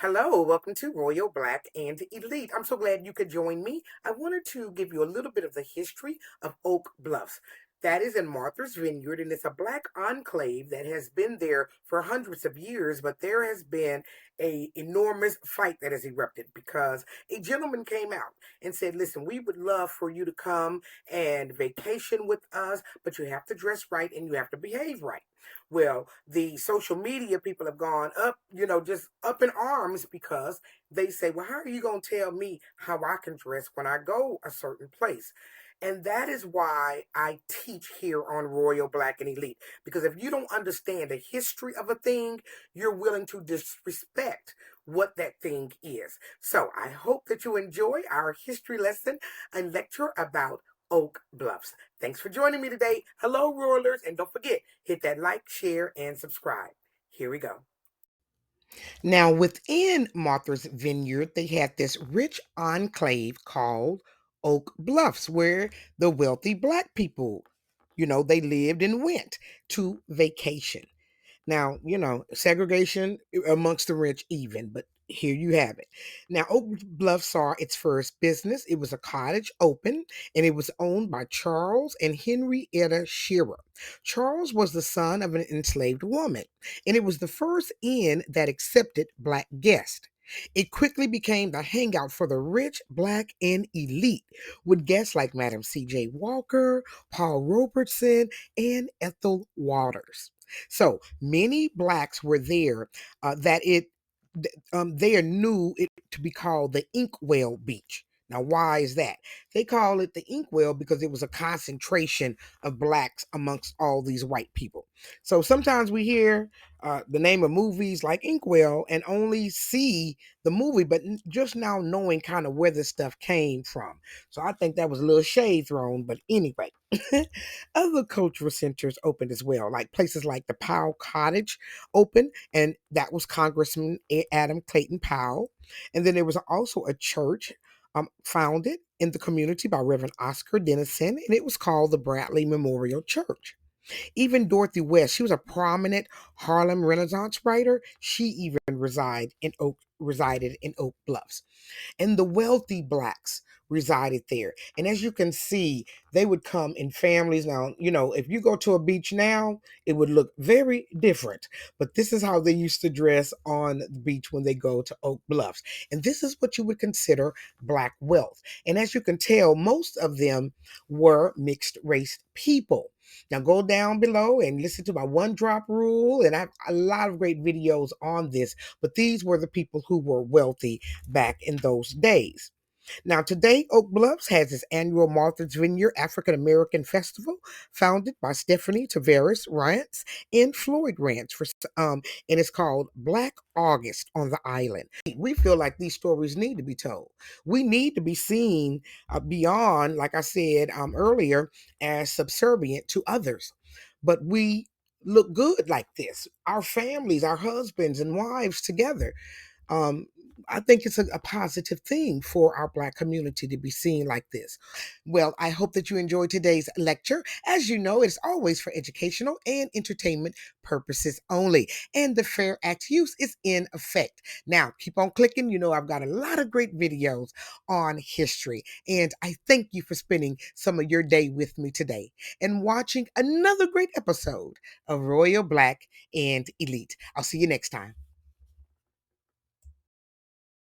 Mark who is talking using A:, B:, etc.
A: Hello, welcome to Royal Black and Elite. I'm so glad you could join me. I wanted to give you a little bit of the history of Oak Bluffs. That is in Martha's Vineyard, and it's a black enclave that has been there for hundreds of years, but there has been a enormous fight that has erupted because a gentleman came out and said, listen, we would love for you to come and vacation with us, but you have to dress right and you have to behave right. Well, the social media people have gone up, just up in arms because they say, well, how are you going to tell me how I can dress when I go a certain place? And that is why I teach here on Royal Black and Elite. Because if you don't understand the history of a thing, you're willing to disrespect what that thing is. So I hope that you enjoy our history lesson and lecture about Oak Bluffs. Thanks for joining me today. Hello, Rollers. And don't forget, hit that like, share, and subscribe. Here we go. Now, within Martha's Vineyard, they had this rich enclave called Oak Bluffs, where the wealthy black people, they lived and went to vacation. Now, segregation amongst the rich, even, but here you have it. Now, Oak Bluff saw its first business. It was a cottage open, and it was owned by Charles and Henrietta Shearer. Charles was the son of an enslaved woman, and it was the first inn that accepted black guests. It quickly became the hangout for the rich, black, and elite, with guests like Madam C.J. Walker, Paul Robertson, and Ethel Waters. So many blacks were there that they knew it to be called the Inkwell Beach. Now, why is that? They call it the Inkwell because it was a concentration of blacks amongst all these white people. So sometimes we hear the name of movies like Inkwell and only see the movie, but just now knowing kind of where this stuff came from. So I think that was a little shade thrown, but anyway. Other cultural centers opened as well, like places like the Powell Cottage opened, and that was Congressman Adam Clayton Powell. And then there was also a church founded in the community by Reverend Oscar Dennison, and it was called the Bradley Memorial Church. Even Dorothy West, she was a prominent Harlem Renaissance writer. She even resided in Oak Bluffs, and the wealthy blacks resided there. And as you can see, they would come in families. Now, if you go to a beach now, it would look very different. But this is how they used to dress on the beach when they go to Oak Bluffs. And this is what you would consider black wealth. And as you can tell, most of them were mixed race people. Now go down below and listen to my one drop rule. And I have a lot of great videos on this, but these were the people who were wealthy back in those days. Now, today, Oak Bluffs has its annual Martha's Vineyard African American Festival, founded by Stephanie Tavares Rance and Floyd Rance, and it's called Black August on the island. We feel like these stories need to be told. We need to be seen beyond, like I said earlier, as subservient to others. But we look good like this. Our families, our husbands and wives together. Um, I think it's a positive thing for our Black community to be seen like this. Well, I hope that you enjoyed today's lecture. As you know, it's always for educational and entertainment purposes only, and the Fair Act use is in effect. Now, keep on clicking. I've got a lot of great videos on history, and I thank you for spending some of your day with me today and watching another great episode of Royal Black and Elite. I'll see you next time.